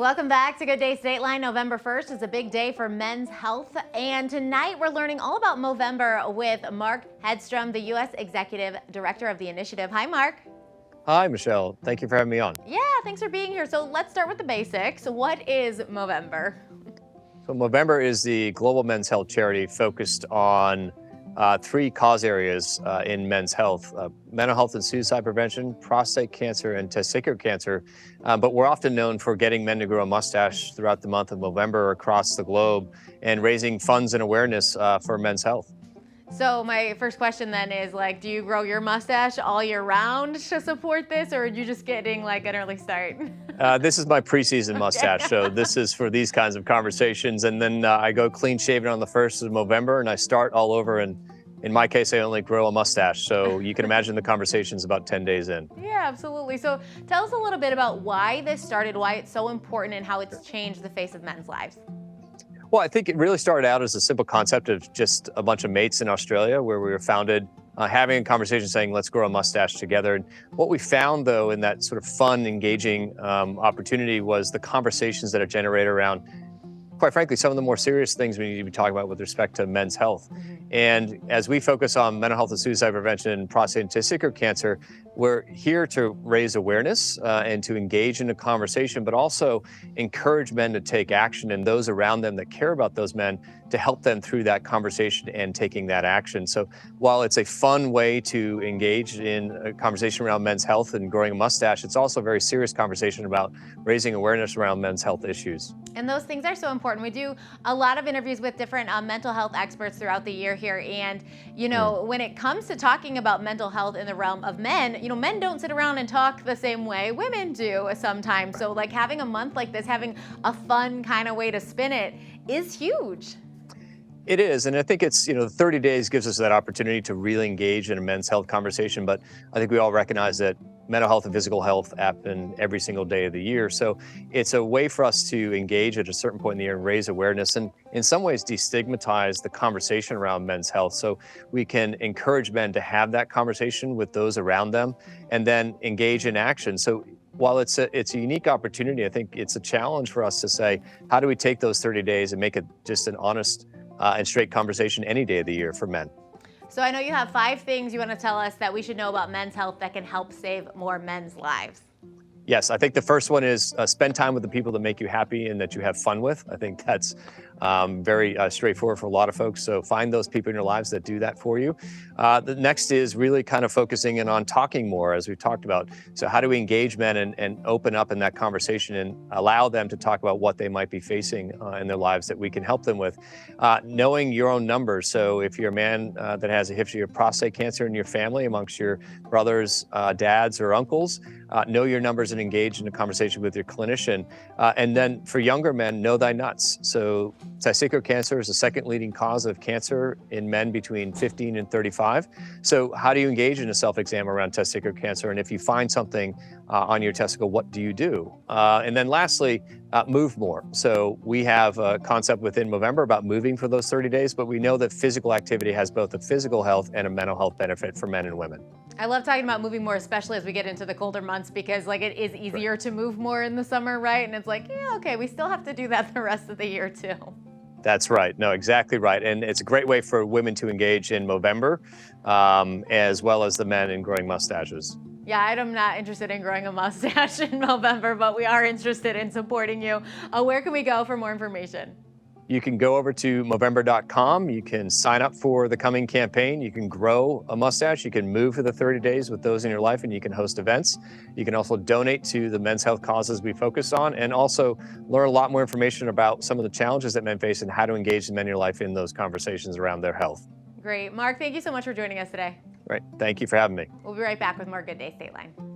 Welcome back to Good Day Stateline. November 1st is a big day for men's health, and tonight we're learning all about Movember with Mark Hedstrom, the U.S. Executive Director of the initiative. Hi, Mark. Hi, Michelle. Thank you for having me on. Yeah, thanks for being here. So let's start with the basics. What is Movember? So Movember is the global men's health charity focused on three cause areas in men's health: mental health and suicide prevention, prostate cancer, and testicular cancer. But we're often known for getting men to grow a mustache throughout the month of November across the globe and raising funds and awareness for men's health. So my first question then is, do you grow your mustache all year round to support this, or are you just getting an early start? This is my preseason mustache, so this is for these kinds of conversations. And then I go clean shaven on the 1st of November, and I start all over. And in my case, I only grow a mustache. So you can imagine the conversation's about 10 days in. Yeah, absolutely. So tell us a little bit about why this started, why it's so important, and how it's changed the face of men's lives. Well, I think it really started out as a simple concept of just a bunch of mates in Australia where we were founded having a conversation saying, let's grow a mustache together. And what we found, though, in that sort of fun, engaging opportunity was the conversations that are generated around, quite frankly, some of the more serious things we need to be talking about with respect to men's health. Mm-hmm. And as we focus on mental health and suicide prevention, prostate and testicular cancer, we're here to raise awareness and to engage in a conversation, but also encourage men to take action and those around them that care about those men to help them through that conversation and taking that action. So while it's a fun way to engage in a conversation around men's health and growing a mustache, it's also a very serious conversation about raising awareness around men's health issues. And those things are so important. We do a lot of interviews with different mental health experts throughout the year here. And, when it comes to talking about mental health in the realm of men, men don't sit around and talk the same way women do sometimes. So having a month like this, having a fun kind of way to spin it is huge. It is, and I think it's, 30 days gives us that opportunity to really engage in a men's health conversation, but I think we all recognize that mental health and physical health happen every single day of the year. So it's a way for us to engage at a certain point in the year and raise awareness and in some ways destigmatize the conversation around men's health so we can encourage men to have that conversation with those around them and then engage in action. So while it's a unique opportunity, I think it's a challenge for us to say, how do we take those 30 days and make it just an honest and straight conversation any day of the year for men? So I know you have 5 things you want to tell us that we should know about men's health that can help save more men's lives. Yes, I think the first one is spend time with the people that make you happy and that you have fun with. I think that's very straightforward for a lot of folks. So find those people in your lives that do that for you. The next is really kind of focusing in on talking more, as we've talked about. So how do we engage men and open up in that conversation and allow them to talk about what they might be facing in their lives that we can help them with? Knowing your own numbers. So if you're a man that has a history of prostate cancer in your family, amongst your brothers, dads, or uncles, know your numbers and engage in a conversation with your clinician. And then for younger men, know thy nuts. So testicular cancer is the second leading cause of cancer in men between 15 and 35. So how do you engage in a self-exam around testicular cancer? And if you find something on your testicle, what do you do? And then lastly, move more. So we have a concept within Movember about moving for those 30 days, but we know that physical activity has both a physical health and a mental health benefit for men and women. I love talking about moving more, especially as we get into the colder months, because it is easier to move more in the summer, right? And it's yeah, okay, we still have to do that the rest of the year too. That's right. No, exactly right. And it's a great way for women to engage in Movember, as well as the men in growing mustaches. Yeah, I'm not interested in growing a mustache in Movember, but we are interested in supporting you. Where can we go for more information? You can go over to Movember.com. You can sign up for the coming campaign. You can grow a mustache. You can move for the 30 days with those in your life, and you can host events. You can also donate to the men's health causes we focus on, and also learn a lot more information about some of the challenges that men face and how to engage the men in your life in those conversations around their health. Great. Mark, thank you so much for joining us today. Right. Thank you for having me. We'll be right back with more Good Day Stateline.